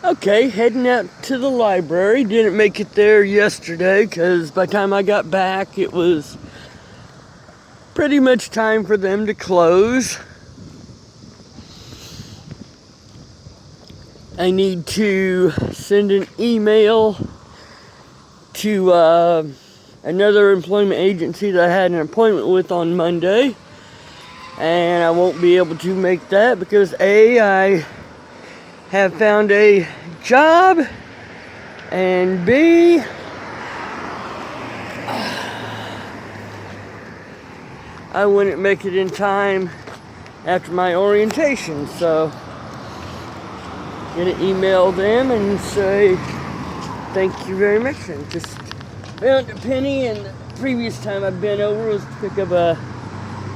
Okay, heading out to the library. Didn't make it there yesterday because by the time I got back, it was pretty much time for them to close. I need to send an email to another employment agency that I had an appointment with on Monday. And I won't be able to make that because I have found a job, and B, I wouldn't make it in time after my orientation, so I'm gonna email them and say thank you very much. And just found a penny, and the previous time I've been over was to pick up a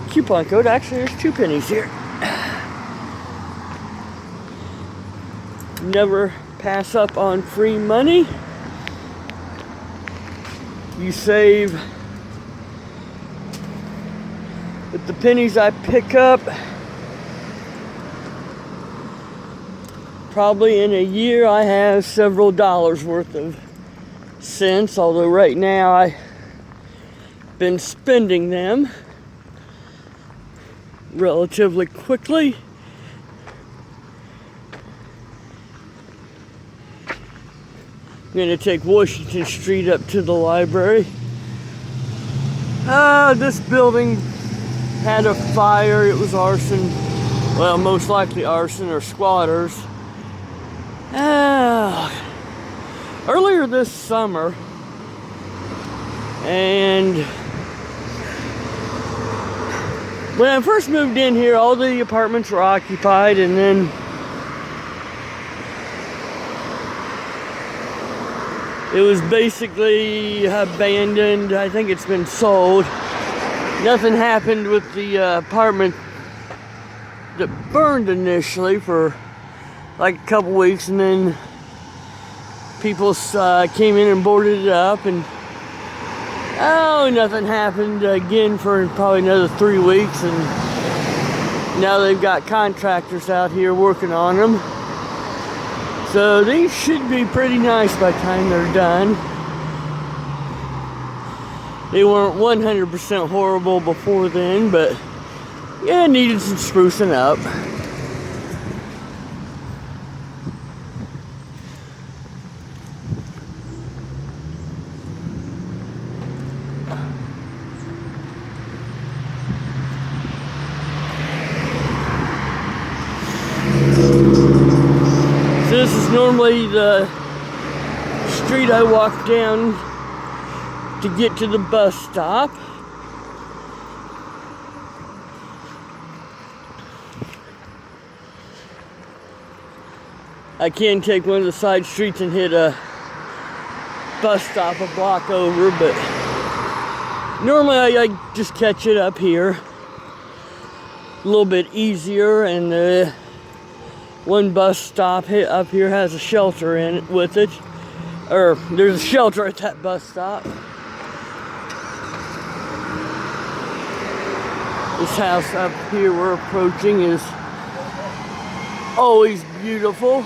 coupon code. Actually, there's 2 pennies here. Never pass up on free money. You save with the pennies I pick up. Probably in a year I have several dollars worth of cents, although right now I've been spending them relatively quickly. I'm going to take Washington Street up to the library. This building had a fire. It was arson. Well, most likely arson or squatters. Earlier this summer, and when I first moved in here, all the apartments were occupied, and then it was basically abandoned. I think it's been sold. Nothing happened with the apartment that burned initially for like a couple weeks, and then people came in and boarded it up, and nothing happened again for probably another 3 weeks, and now they've got contractors out here working on them. So these should be pretty nice by the time they're done. They weren't 100% horrible before then, but yeah, needed some sprucing up. This is normally the street I walk down to get to the bus stop. I can take one of the side streets and hit a bus stop a block over, but normally I just catch it up here. A little bit easier, and one bus stop up here has a shelter in it with it. Or there's a shelter at that bus stop. This house up here we're approaching is always beautiful.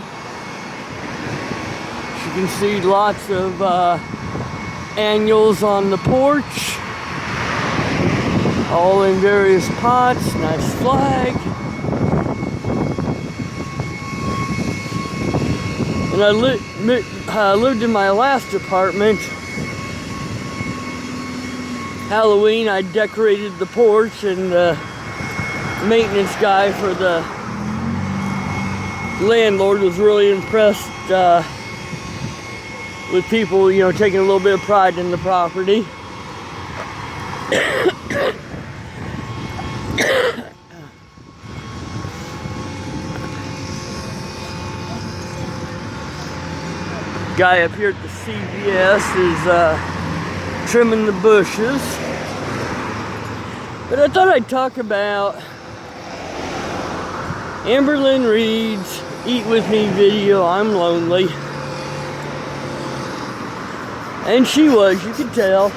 As you can see, lots of annuals on the porch, all in various pots. Nice flag. And I lived in my last apartment. Halloween, I decorated the porch, and the maintenance guy for the landlord was really impressed with people, taking a little bit of pride in the property. Guy up here at the CVS is trimming the bushes. But I thought I'd talk about Amberlynn Reed's Eat With Me video, I'm Lonely. And she was, you could tell.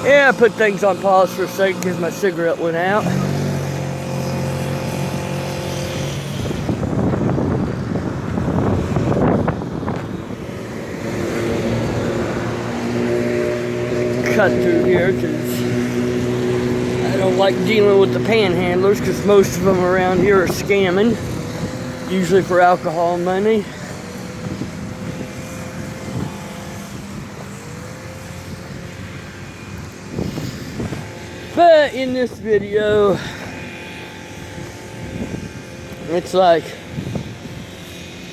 Yeah, I put things on pause for a second because my cigarette went out. Cut through here because I don't like dealing with the panhandlers because most of them around here are scamming, usually for alcohol money. But in this video, it's like,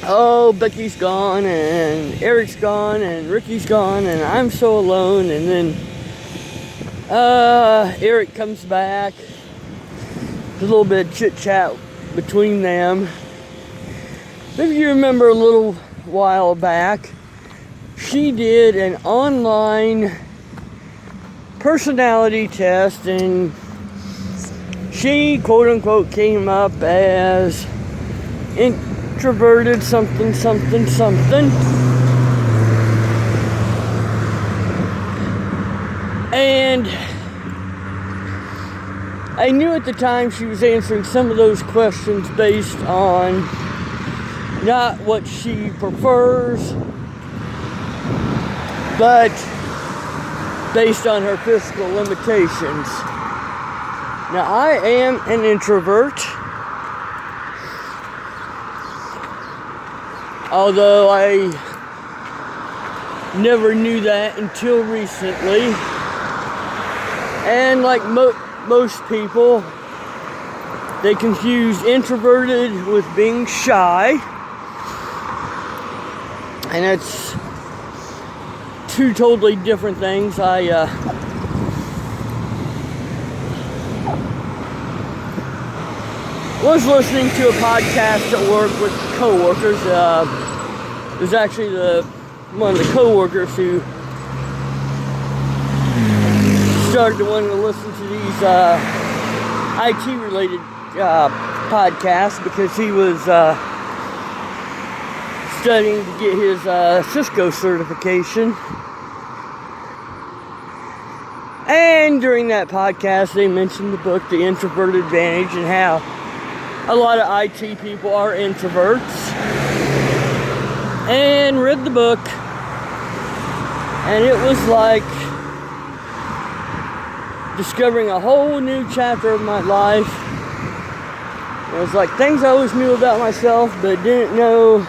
oh, Becky's gone, and Eric's gone, and Ricky's gone, and I'm so alone. And then Eric comes back. There's a little bit of chit-chat between them. If you remember a little while back, she did an online personality test, and she, quote-unquote, came up as introverted something. And I knew at the time she was answering some of those questions based on not what she prefers, but based on her physical limitations. Now, I am an introvert, although I never knew that until recently. And like most people, they confuse introverted with being shy, and it's two totally different things. I was listening to a podcast at work with coworkers. It was actually one of the coworkers who started wanting to listen to these IT-related podcasts because he was studying to get his Cisco certification. And during that podcast, they mentioned the book, The Introvert Advantage, and how a lot of IT people are introverts. And read the book, and it was like discovering a whole new chapter of my life. It was like things I always knew about myself, but didn't know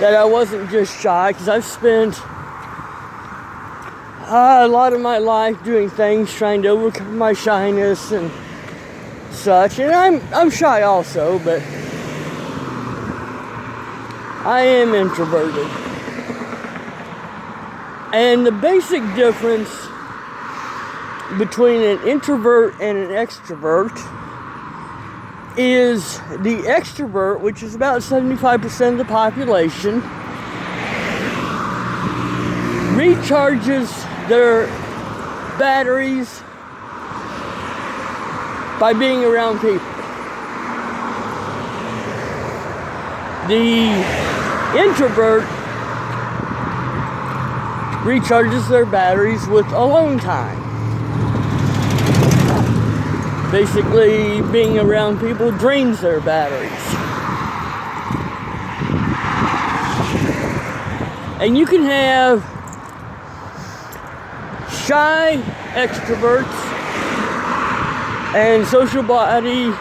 that I wasn't just shy, because I've spent a lot of my life doing things, trying to overcome my shyness and such. And I'm shy also, but I am introverted. And the basic difference between an introvert and an extrovert is the extrovert, which is about 75% of the population, recharges their batteries by being around people. The introvert recharges their batteries with alone time. Basically, being around people drains their batteries. And you can have shy extroverts and social body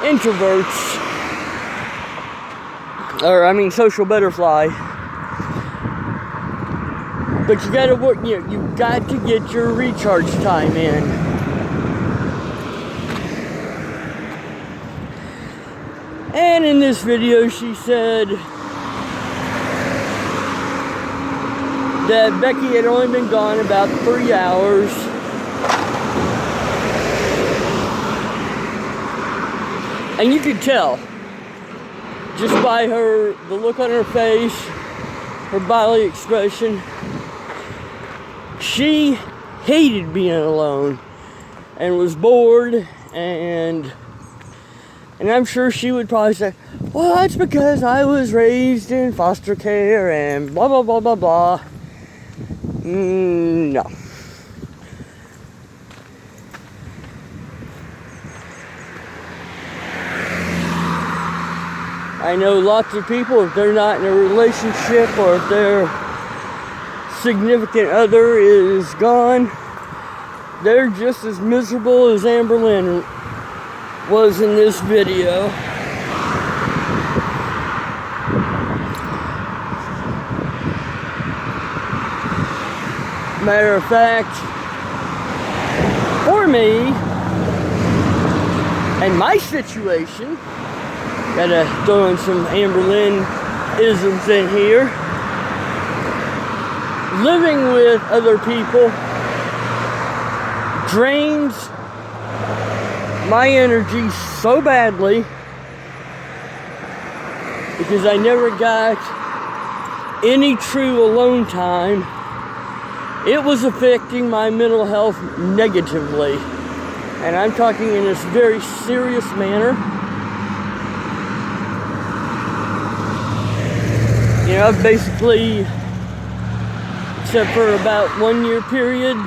introverts, social butterfly. But you gotta work, you got to get your recharge time in. And in this video, she said that Becky had only been gone about 3 hours. And you could tell just by the look on her face, her bodily expression. She hated being alone and was bored, and I'm sure she would probably say, well, that's because I was raised in foster care and blah, blah, blah, blah, blah. No. I know lots of people, if they're not in a relationship or if their significant other is gone, they're just as miserable as Amber Lynn was in this video. Matter of fact, for me and my situation, gotta throw in some Amber Lynn isms in here. Living with other people drains my energy so badly because I never got any true alone time. It was affecting my mental health negatively. And I'm talking in this very serious manner. You know, I've basically, except for about 1 year period,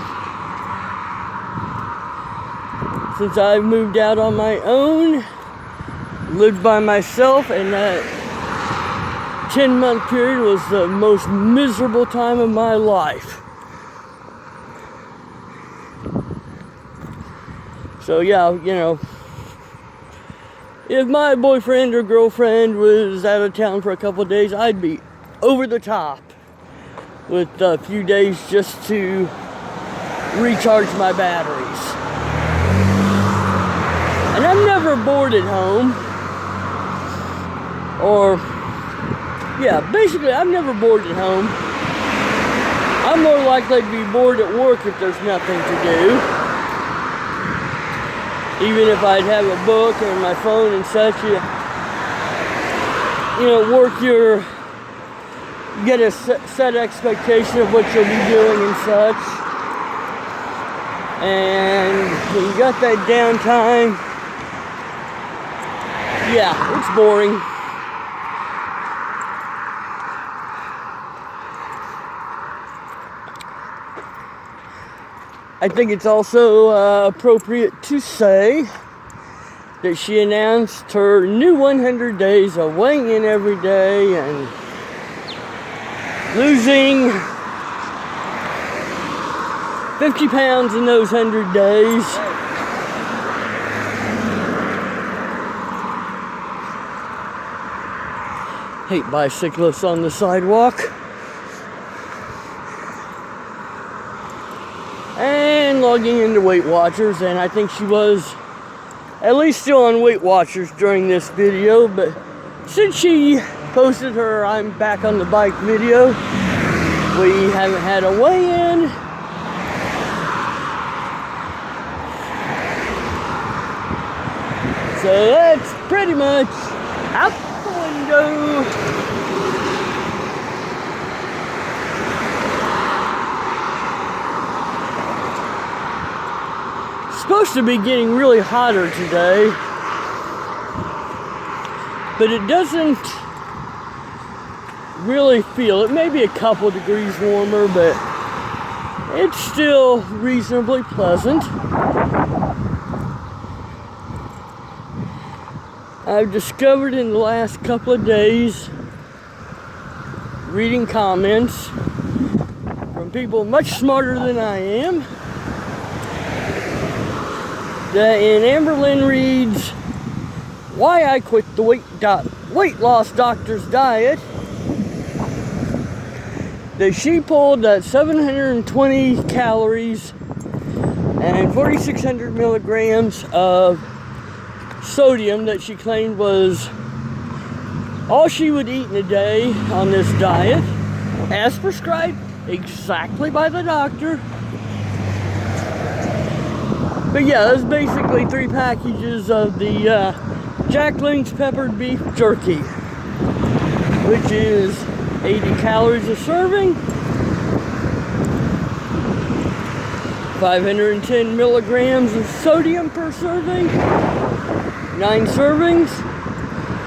since I've moved out on my own, lived by myself, and that 10-month period was the most miserable time of my life. So yeah, you know, if my boyfriend or girlfriend was out of town for a couple of days, I'd be over the top with a few days just to recharge my batteries. And I'm never bored at home. Or, yeah, basically I'm never bored at home. I'm more likely to be bored at work if there's nothing to do. Even if I'd have a book or my phone and such, you know, get a set expectation of what you'll be doing and such. And when you got that downtime, yeah, it's boring. I think it's also appropriate to say that she announced her new 100 days of weighing in every day and losing 50 pounds in those 100 days. Hate bicyclists on the sidewalk. And logging into Weight Watchers, and I think she was at least still on Weight Watchers during this video, but since she posted her I'm back on the bike video, we haven't had a weigh-in. So that's pretty much out the window. Supposed to be getting really hotter today, but it doesn't really feel it. May be a couple degrees warmer, but it's still reasonably pleasant. I've discovered in the last couple of days, reading comments from people much smarter than I am, that in Amber Lynn Reed's Why I Quit the Weight Loss Doctor's Diet, that she pulled that 720 calories and 4,600 milligrams of sodium that she claimed was all she would eat in a day on this diet, as prescribed exactly by the doctor. But yeah, that's basically 3 packages of the Jack Link's peppered beef jerky, which is 80 calories a serving, 510 milligrams of sodium per serving, 9 servings,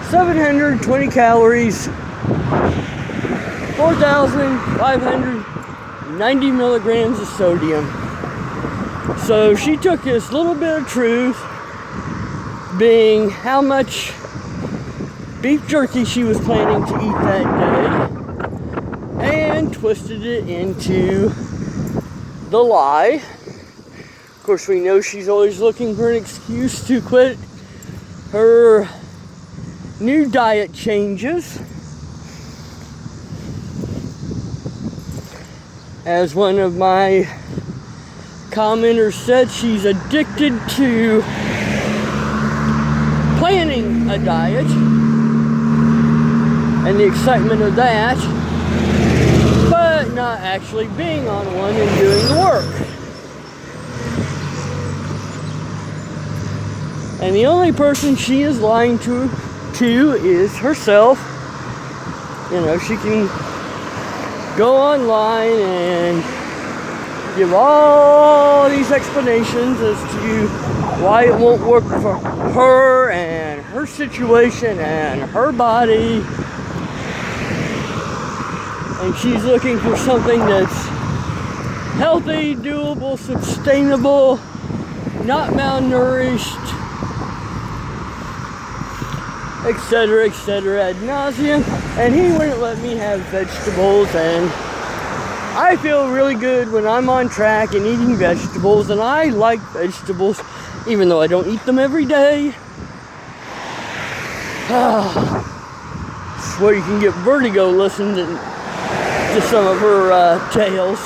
720 calories, 4,500 90 milligrams of sodium. So she took this little bit of truth, being how much beef jerky she was planning to eat that day, and twisted it into the lie. Of course, we know she's always looking for an excuse to quit her new diet changes. As one of my commenters said, she's addicted to planning a diet and the excitement of that, but not actually being on one and doing the work. And the only person she is lying to is herself. You know, she can go online and give all these explanations as to why it won't work for her and her situation and her body. And she's looking for something that's healthy, doable, sustainable, not malnourished, etc., ad nauseum. And he wouldn't let me have vegetables, and I feel really good when I'm on track and eating vegetables, and I like vegetables, even though I don't eat them every day. Swear you can get vertigo listening to some of her tales.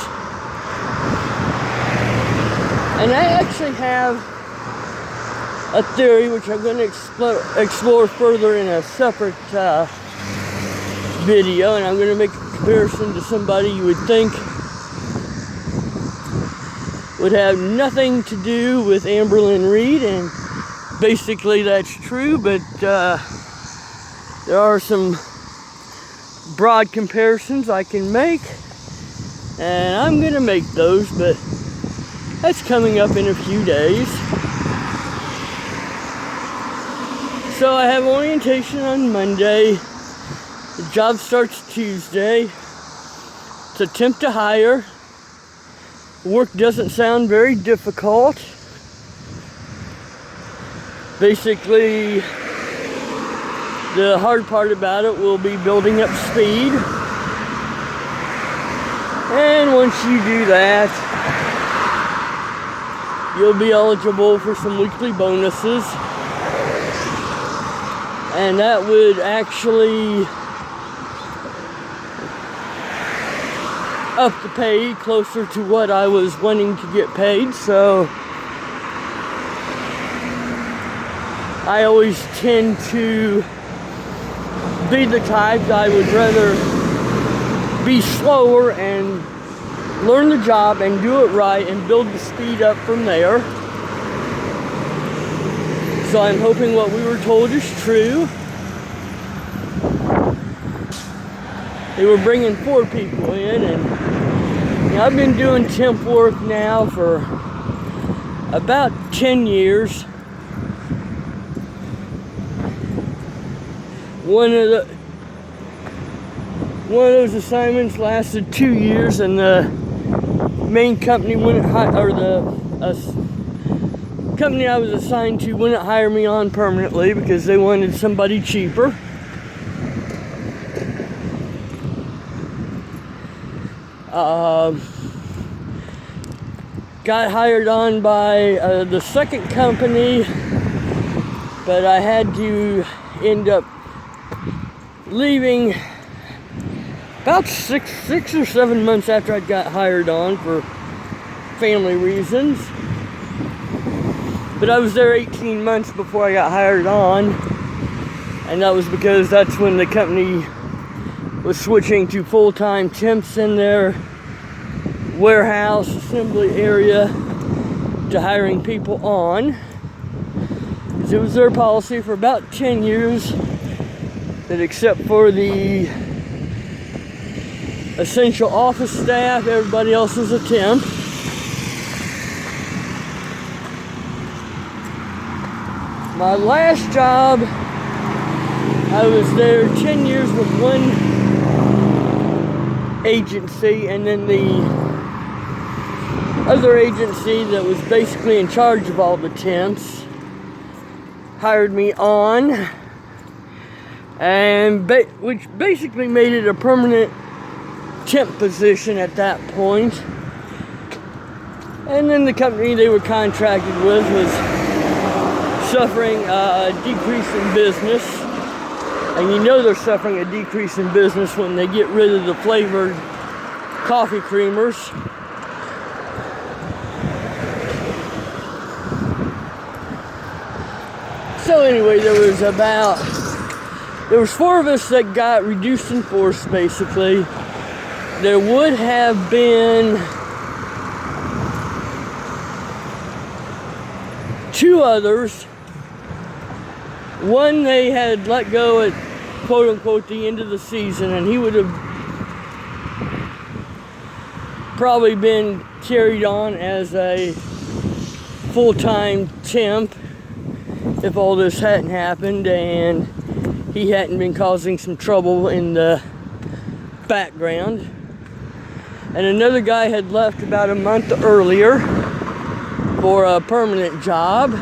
And I actually have a theory which I'm going to explore further in a separate video, and I'm going to make a comparison to somebody you would think would have nothing to do with Amberlynn Reed, and basically that's true, but there are some broad comparisons I can make, and I'm going to make those, but that's coming up in a few days. So I have orientation on Monday. The job starts Tuesday. It's a temp to hire. Work doesn't sound very difficult. Basically, the hard part about it will be building up speed. And once you do that, you'll be eligible for some weekly bonuses. And that would actually up the pay closer to what I was wanting to get paid. So I always tend to be the type that I would rather be slower and learn the job and do it right and build the speed up from there. So I'm hoping what we were told is true. They were bringing 4 people in, and I've been doing temp work now for about 10 years. One of those assignments lasted 2 years, and the main company wouldn't hire, or the company I was assigned to wouldn't hire me on permanently because they wanted somebody cheaper. Got hired on by the second company, but I had to end up leaving about six or 7 months after I got hired on for family reasons. But I was there 18 months before I got hired on, and that was because that's when the company was switching to full-time temps in their warehouse assembly area to hiring people on. Because it was their policy for about 10 years that except for the essential office staff, everybody else was a temp. My last job, I was there 10 years with one agency, and then the other agency that was basically in charge of all the temps hired me on, and which basically made it a permanent temp position at that point. And then the company they were contracted with was suffering a decrease in business, and you know they're suffering a decrease in business when they get rid of the flavored coffee creamers. So anyway, there was 4 of us that got reduced in force, basically. There would have been 2 others. One they had let go at quote unquote the end of the season, and he would have probably been carried on as a full-time temp if all this hadn't happened and he hadn't been causing some trouble in the background. And another guy had left about a month earlier for a permanent job.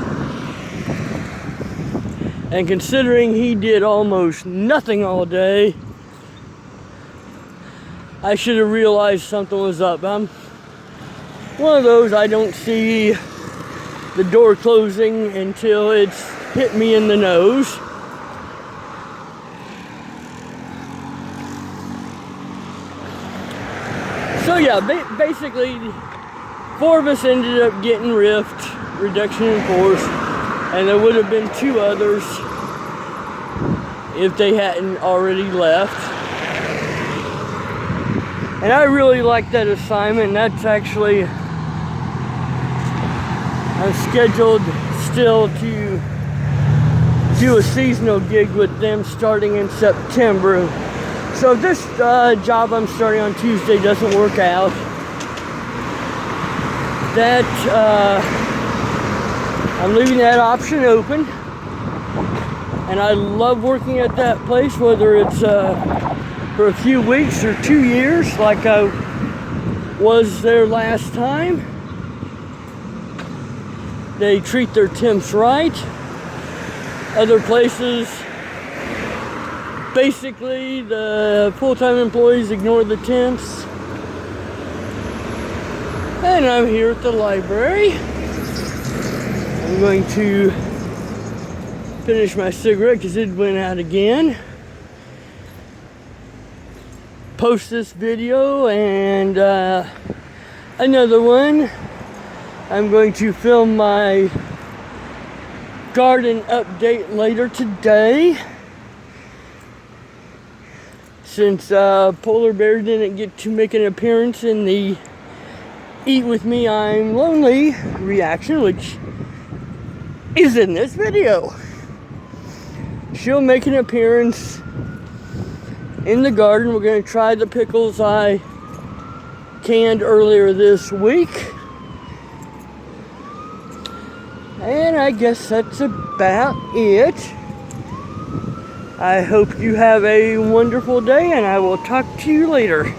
And considering he did almost nothing all day, I should have realized something was up. I'm one of those, I don't see the door closing until it's hit me in the nose. So yeah, basically 4 of us ended up getting reduction in force, and there would have been 2 others if they hadn't already left. And I really like that assignment. That's actually, I'm scheduled still to do a seasonal gig with them starting in September. So if this job I'm starting on Tuesday doesn't work out, that I'm leaving that option open. And I love working at that place, whether it's for a few weeks or 2 years like I was there last time. They treat their temps right. Other places, basically the full-time employees ignore the temps. And I'm here at the library. I'm going to finish my cigarette because it went out again. Post this video and another one. I'm going to film my garden update later today. Since Polar Bear didn't get to make an appearance in the Eat With Me, I'm Lonely reaction, which is in this video. She'll make an appearance in the garden. We're going to try the pickles I canned earlier this week. And I guess that's about it. I hope you have a wonderful day, and I will talk to you later.